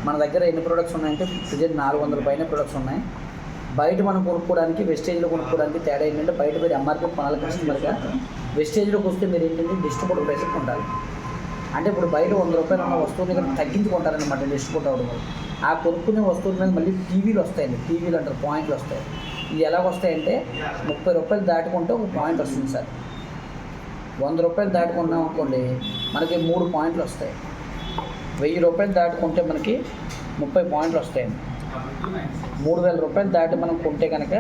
మన దగ్గర ఎన్ని ప్రొడక్ట్స్ ఉన్నాయంటే ప్రజెంట్ 400 పైన ప్రొడక్ట్స్ ఉన్నాయి. బయట మనం కొనుక్కోవడానికి వెస్టేజ్లో కొనుక్కోవడానికి తేడా ఏంటంటే బయట మీరు ఎంఆర్పీ కొనాలి కస్టమర్గా, వెస్టేజ్లోకి వస్తే మీరు ఏంటంటే డిస్ట్రిబ్యూటర్ ప్రైస్కి కొంటారు. అంటే ఇప్పుడు బయట 100 రూపాయలు ఉన్న వస్తువుని ఇక్కడ తగ్గించుకుంటారనమాట డిస్ట్రిబ్యూటర్ అవ్వడం వల్ల. ఆ కొనుక్కునే వస్తువుల మీద మళ్ళీ టీవీలు వస్తాయండి, టీవీలు అంటారు, పాయింట్లు వస్తాయి. ఇవి ఎలాగ వస్తాయంటే 30 రూపాయలు దాటుకుంటే ఒక పాయింట్ వస్తుంది సార్. 100 రూపాయలు దాటుకున్నాం అనుకోండి మనకి 3 పాయింట్లు వస్తాయి. 1000 రూపాయలు దాటుకుంటే మనకి 30 పాయింట్లు వస్తాయండి. 3000 రూపాయలు దాటి మనం కొంటే కనుక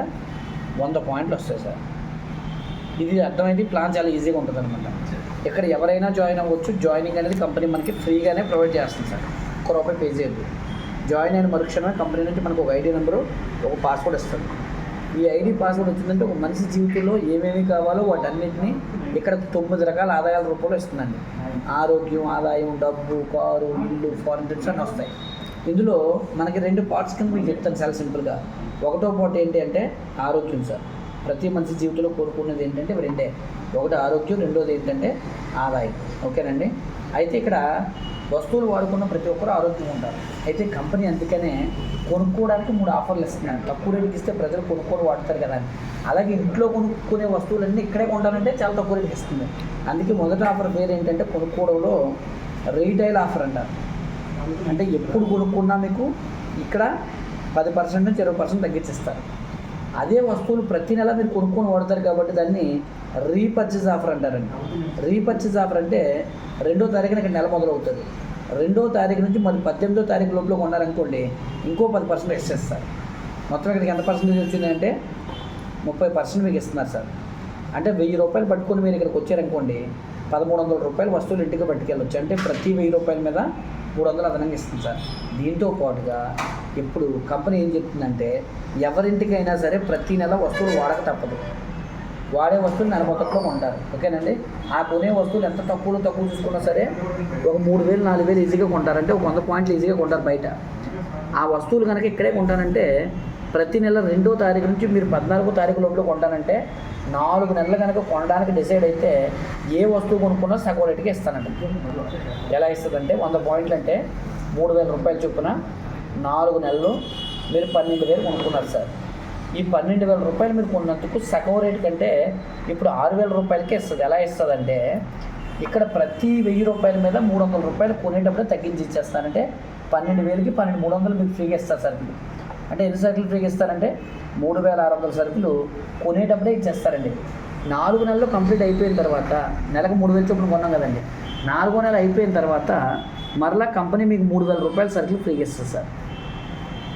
100 పాయింట్లు వస్తాయి సార్. ఇది అర్థమైంది. ప్లాన్ చాలా ఈజీగా ఉంటుంది అనమాట. ఇక్కడ ఎవరైనా జాయిన్ అవ్వచ్చు. జాయినింగ్ అనేది కంపెనీ మనకి ఫ్రీగానే ప్రొవైడ్ చేస్తుంది సార్. ₹1 పే చేయద్దు. జాయిన్ అయిన మరుక్షణమే కంపెనీ నుంచి మనకు ఒక ఐడి నెంబరు, ఒక పాస్వర్డ్ ఇస్తుంది. ఈ ఐడి పాస్వర్డ్ వచ్చిందంటే ఒక మనిషి జీవితంలో ఏమేమి కావాలో వాటన్నిటిని ఇక్కడ 9 రకాల ఆదాయాల రూపంలో ఇస్తుందండి. ఆరోగ్యం, ఆదాయం, డబ్బు, కారు, ఇల్లు, ఫారెన్ ట్రిప్స్ అన్నీ వస్తాయి. ఇందులో మనకి 2 పార్ట్స్ కింద మీకు చెప్తాను చాలా సింపుల్గా. ఒకటో పార్ట్ ఏంటి అంటే ఆరోగ్యం సార్. ప్రతి మనిషి జీవితంలో కోరుకునేది ఏంటంటే రెండే. ఒకటి ఆరోగ్యం, రెండోది ఏంటంటే ఆదాయం. ఓకేనండి. అయితే ఇక్కడ వస్తువులు వాడుకున్న ప్రతి ఒక్కరు ఆరోగ్యంగా ఉంటారు. అయితే కంపెనీ అందుకనే కొనుక్కోవడానికి 3 ఆఫర్లు ఇస్తున్నాను. తక్కువ రేటుకి ఇస్తే ప్రజలు కొనుక్కొని వాడతారు కదా. అలాగే ఇంట్లో కొనుక్కునే వస్తువులన్నీ ఇక్కడే కొంటానంటే చాలా తక్కువ రేటుకి ఇస్తుంది. అందుకే మొదటి ఆఫర్ పేరు ఏంటంటే కొనుక్కోవడంలో రీటైల్ ఆఫర్ అంటారు. అంటే ఎప్పుడు కొనుక్కున్నా మీకు ఇక్కడ 10% నుంచి 20% తగ్గించిస్తారు. అదే వస్తువులు ప్రతి నెల మీరు కొనుక్కొని వాడతారు కాబట్టి దాన్ని రీపర్చేజ్ ఆఫర్ అంటారండి. రీపర్చేజ్ ఆఫర్ అంటే 2వ తారీఖున ఇక్కడ నెల మొదలవుతుంది. 2వ తారీఖు నుంచి మరి 18వ తారీఖు లోపల కొన్నారనుకోండి ఇంకో 10% ఇస్తారు. మొత్తం ఇక్కడికి ఎంత పర్సెంటేజ్ వచ్చిందంటే 30% మీకు ఇస్తున్నారు సార్. అంటే 1000 రూపాయలు పట్టుకొని మీరు ఇక్కడికి వచ్చారనుకోండి 1300 రూపాయలు వస్తువులు ఇంటికి పట్టుకెళ్ళొచ్చు. అంటే ప్రతి 1000 రూపాయల మీద 300 అదనంగా ఇస్తుంది సార్. దీంతో పాటుగా ఇప్పుడు కంపెనీ ఏం చెప్తుందంటే ఎవరింటికైనా సరే ప్రతి నెల వస్తువులు వాడక తప్పదు. వాడే వస్తువులు నెల మొత్తంలో కొంటారు. ఓకేనండి. ఆ కొనే వస్తువులు ఎంత తక్కువ చూసుకున్నా సరే ఒక 3000 4000 ఈజీగా కొంటారు. అంటే ఒక 100 పాయింట్లు ఈజీగా కొంటారు బయట. ఆ వస్తువులు కనుక ఇక్కడే కొంటానంటే ప్రతి నెల 2వ తారీఖు నుంచి మీరు 14వ తారీఖు లోపల కొంటానంటే 4 నెలలు కనుక కొనడానికి డిసైడ్ అయితే ఏ వస్తువు కొనుక్కున్నా సగం రేటుకి ఇస్తానండి. ఎలా ఇస్తుందంటే 100 పాయింట్లు అంటే 3000 రూపాయలు చొప్పున 4 నెలలు మీరు 12000 కొనుక్కున్నారు సార్. ఈ 12000 రూపాయలు మీరు కొన్నందుకు సగం రేటు కంటే ఇప్పుడు 6000 రూపాయలకే ఇస్తుంది. ఎలా ఇస్తుందంటే ఇక్కడ ప్రతి 1000 రూపాయల మీద 300 రూపాయలు కొనేటప్పుడే తగ్గించి ఇచ్చేస్తానంటే 12000కి 12300 మీకు ఫ్రీగా ఇస్తారు సరుకులు. అంటే ఎన్ని సరుకులు ఫ్రీగా ఇస్తారంటే 3600 సరుకులు కొనేటప్పుడే ఇచ్చేస్తారండి. 4 నెలలు కంప్లీట్ అయిపోయిన తర్వాత నెలకు 3000 చొప్పున కొన్నాం కదండి. 4వ నెల అయిపోయిన తర్వాత మరలా కంపెనీ మీకు 3000 రూపాయల సరుకులు ఫ్రీగా ఇస్తుంది సార్.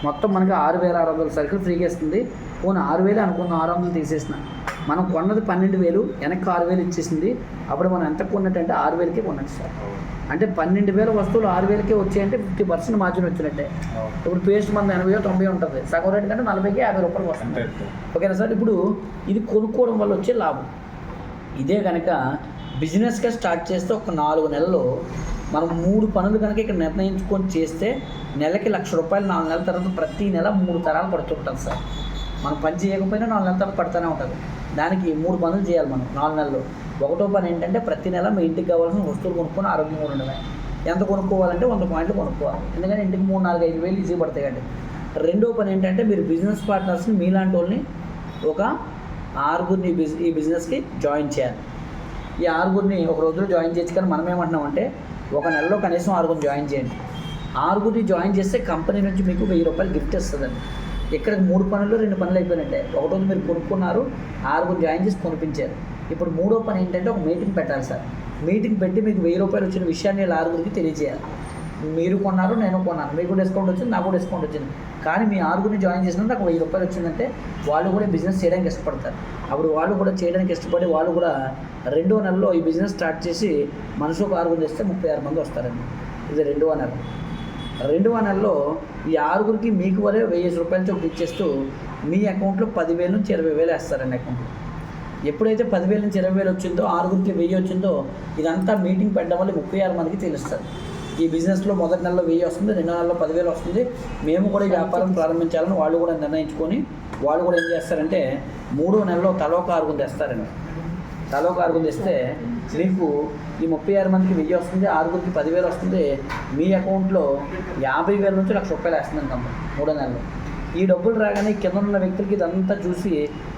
మొత్తం మనకి 6600 సరుకులు ఫ్రీగా ఇస్తుంది. పోనీ 6000 అనుకున్న 600 తీసేసిన మనం కొన్నది 12000 వెనక్కి 6000 ఇచ్చేసింది. అప్పుడు మనం ఎంత కొన్నట్టంటే 6000కే కొన్నట్టు సార్. అంటే 12000 వస్తువులు 6000కే వచ్చాయంటే 50% మార్జిన్ వచ్చినట్టే. ఇప్పుడు పేస్ట్ మన 80-90 ఉంటుంది. సగం రేటు కంటే 40కి 50 రూపాయలు వస్తుంది. ఓకేనా సార్. ఇప్పుడు ఇది కొనుక్కోవడం వల్ల వచ్చే లాభం. ఇదే కనుక బిజినెస్గా స్టార్ట్ చేస్తే ఒక 4 నెలల్లో మనం 3 పనులు కనుక ఇక్కడ నిర్ణయించుకొని చేస్తే నెలకి ₹1,00,000 4 నెలల తర్వాత ప్రతి నెల 3 తరాలు పడుతుంటుంది సార్. మనం పని చేయకపోయినా 4 నెలల తర్వాత పడుతూనే ఉంటుంది. దానికి 3 పనులు చేయాలి మనం 4 నెలల్లో. ఒకటో పని ఏంటంటే ప్రతి నెల మీ ఇంటికి కావాల్సిన వస్తువులు కొనుక్కొని ఆరోగ్యంగా ఉండడమే. ఎంత కొనుక్కోవాలంటే 100 పాయింట్లు కొనుక్కోవాలి. ఎందుకంటే ఇంటికి 3, 4, 5 వేలు ఈజీ పడతాయి కండి. రెండో పని ఏంటంటే మీరు బిజినెస్ పార్ట్నర్స్ని మీలాంటి వాళ్ళని ఒక 6గురిని ఈ బిజినెస్కి జాయిన్ చేయాలి. ఈ 6గురిని ఒక రోజులో జాయిన్ చేయొచ్చు. కానీ మనం ఏమంటున్నామంటే ఒక నెలలో కనీసం 6గురిని జాయిన్ చేయండి. 6గురిని జాయిన్ చేస్తే కంపెనీ నుంచి మీకు ₹1000 గిఫ్ట్ ఇస్తుందండి. ఇక్కడ 3 పనుల్లో 2 పనులు అయిపోయినట్టే. ఒకటోది మీరు కొనుక్కున్నారు, 6గురిని జాయిన్ చేసి కొనిపించారు. ఇప్పుడు 3వ పని ఏంటంటే ఒక మీటింగ్ పెట్టాలి సార్. మీటింగ్ పెట్టి మీకు ₹1000 వచ్చిన విషయాన్ని 6గురికి తెలియజేయాలి. మీరు కొన్నారు, నేను కొన్నాను, మీకు డిస్కౌంట్ వచ్చింది, నాకు డిస్కౌంట్ వచ్చింది. కానీ మీ 6గురిని జాయిన్ చేసినందుకు నాకు ₹1000 వచ్చిందంటే వాళ్ళు కూడా బిజినెస్ చేయడానికి ఇష్టపడతారు. అప్పుడు వాళ్ళు కూడా చేయడానికి ఇష్టపడి వాళ్ళు కూడా 2వ నెలలో ఈ బిజినెస్ స్టార్ట్ చేసి మనిషికి 6గురిని ఇస్తే 36 మంది వస్తారండి. ఇది 2వ నెల. 2వ నెలలో ఈ 6గురికి మీకు వరే ₹1000 చొప్పున ఇచ్చేస్తూ మీ అకౌంట్లో 10,000 నుంచి 20,000 వేస్తారండి అకౌంట్లో. ఎప్పుడైతే 10,000 నుంచి 20,000 వచ్చిందో 6గురికి 1000 వచ్చిందో ఇదంతా మీటింగ్ పెట్టడం వల్ల 36 మందికి తెలుస్తుంది. ఈ బిజినెస్లో మొదటి నెలలో 1000 వస్తుంది, 2వ నెలలో 10,000 వస్తుంది. మేము కూడా ఈ వ్యాపారం ప్రారంభించాలని వాళ్ళు కూడా నిర్ణయించుకొని వాళ్ళు కూడా ఏం చేస్తారంటే 3వ నెలలో తలోక 6గురు తెస్తారండి. తలోక 6గురు తెస్తే మీకు ఈ 36 మందికి 1000 వస్తుంది, 6గురికి 10,000 వస్తుంది. మీ అకౌంట్లో 50,000 నుంచి ₹1,00,000 వేస్తుందండి కంపెనీ 3 నెలలు. ఈ డబ్బులు రాగానే కింద ఉన్న వ్యక్తులకి ఇదంతా చూసి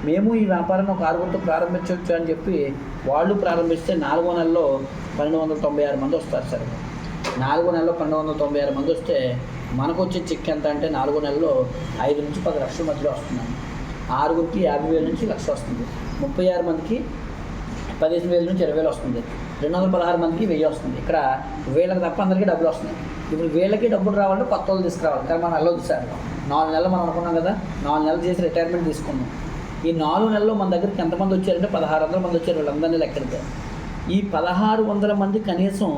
మేము ఈ వ్యాపారాన్ని ఒక 6గురితో ప్రారంభించవచ్చు అని చెప్పి వాళ్ళు ప్రారంభిస్తే 4వ నెలలో 1296 మంది వస్తారు సార్. 4వ నెలలో 1296 మంది వస్తే మనకు వచ్చే చెక్ ఎంత అంటే 4వ నెలలో 5 నుంచి 10 లక్షల మధ్యలో వస్తుందండి. 6గురికి 50,000 నుంచి 1,00,000 వస్తుంది. 36 మందికి 15,000 నుంచి 20,000 వస్తుంది. 216 మందికి 1000 వస్తుంది. ఇక్కడ వీళ్ళకి తప్ప అందరికీ డబ్బులు వస్తున్నాయి. ఇప్పుడు వీళ్ళకి డబ్బులు రావాలంటే కొత్త వాళ్ళు తీసుకురావాలి. కానీ మనం వెళ్ళొద్దు సార్. 4 నెలలు మనం అనుకున్నాం కదా, 4 నెలలు చేసి రిటైర్మెంట్ తీసుకున్నాం. ఈ 4 నెలల్లో మన దగ్గరికి ఎంతమంది వచ్చారంటే 1600 మంది వచ్చారు. వీళ్ళందరినీ లెక్కెడతారు. ఈ 1600 మంది కనీసం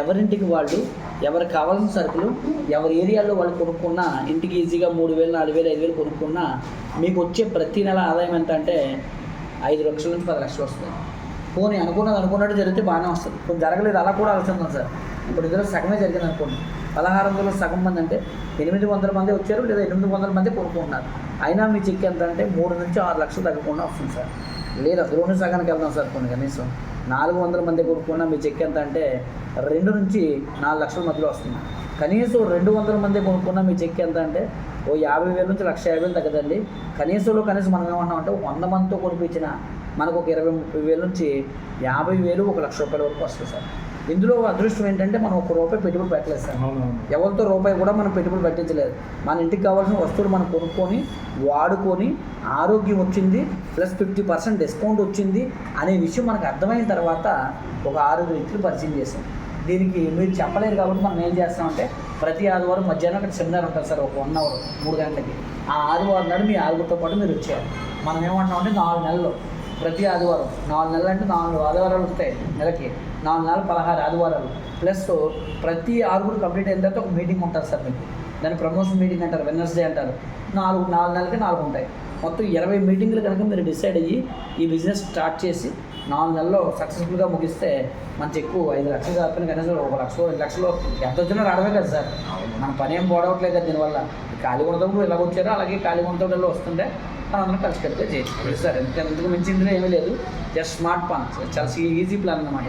ఎవరింటికి వాళ్ళు ఎవరికి కావాల్సిన సరుకులు ఎవరి ఏరియాలో వాళ్ళు కొనుక్కున్నా ఇంటికి ఈజీగా 3,000, 4,000, 5,000 కొనుక్కున్నా మీకు వచ్చే ప్రతి నెల ఆదాయం ఎంత అంటే 5 లక్షల నుంచి 10 లక్షలు వస్తుంది. పోనీ అనుకున్నట్టు జరిగితే బాగానే వస్తుంది. కొంచెం జరగలేదు, అలా కూడా ఆలోచిద్దాం సార్. ఇప్పుడు ఇందులో సగమే జరిగింది అనుకోండి. 1600లో సగం మంది అంటే 800 మంది వచ్చారు, లేదా 800 మంది కొనుక్కుంటున్నారు. అయినా మీ చెక్ ఎంత అంటే 3 నుంచి 6 లక్షలు తగ్గకుండా వస్తుంది సార్. లేదా అందులోనే సగానికి వెళ్దాం సార్. కొన్ని కనీసం 400 మంది కొనుక్కున్నా మీ చెక్ ఎంత అంటే 2 నుంచి 4 లక్షల మధ్యలో వస్తుంది. కనీసం 200 మంది కొనుక్కున్నా మీ చెక్ ఎంత అంటే 50,000 నుంచి 1,50,000 తగ్గదండి. కనీసం మనం ఏమన్నా అంటే 100 మందితో కొనిపించిన మనకు ఒక 20-30,000 నుంచి 50,000, ₹1,00,000 వరకు వస్తుంది సార్. ఇందులో అదృష్టం ఏంటంటే మనం ₹1 పెట్టుబడి పెట్టలేదు సార్. ఎవరితో రూపాయి కూడా మనం పెట్టుబడి పెట్టించలేదు. మన ఇంటికి కావాల్సిన వస్తువులు మనం కొనుక్కొని వాడుకొని ఆరోగ్యం వచ్చింది, ప్లస్ 50% డిస్కౌంట్ వచ్చింది అనే విషయం మనకు అర్థమైన తర్వాత ఒక 6 వ్యక్తులు పరిచయం చేసాం. దీనికి మీరు చెప్పలేరు కాబట్టి మనం ఏం చేస్తామంటే ప్రతి ఆదివారం మధ్యాహ్నం అక్కడ సెమినార్ ఉంటుంది సార్. ఒక 1 అవర్ 3 గంటలకి. ఆ ఆదివారం నాడు మీ 6గురితో పాటు మీరు వచ్చేయాలి. మనం ఏమంటామంటే 4 నెలలు ప్రతి ఆదివారం 4 నెలలు అంటే 4 ఆదివారాలు వస్తాయి నెలకి. 4 నెలలు 16 ఆదివారాలు ప్లస్ ప్రతి 6గురు కంప్లీట్ అయిన తర్వాత ఒక మీటింగ్ ఉంటుంది సార్ మీకు. దాన్ని ప్రమోషన్ మీటింగ్ అంటారు, వెడ్నెస్డే అంటారు. 4 నెలలకి 4 ఉంటాయి. మొత్తం 20 మీటింగ్లు కనుక మీరు డిసైడ్ అయ్యి ఈ బిజినెస్ స్టార్ట్ చేసి 4 నెలల్లో సక్సెస్ఫుల్గా ముగిస్తే మంచి ఎక్కువ 5 లక్షలు కాకపోయినా కనీసం 1,00,000, 2,00,000 ఎంత వచ్చినా రావడమే కదా సార్. మన పని ఏం పోవట్లేదు కదా దీనివల్ల. ఖాళీ ఉండటప్పుడు ఇలా వచ్చారో అలాగే ఖాళీ ఉండటంలో వస్తుంటే అందరం కలిసి కడితే చేయొచ్చు సార్. ఎందుకు మించి ఇందులో ఏమీ లేదు. జస్ట్ స్మార్ట్ ప్లాన్, చాలా ఈజీ ప్లాన్ అన్నమాట.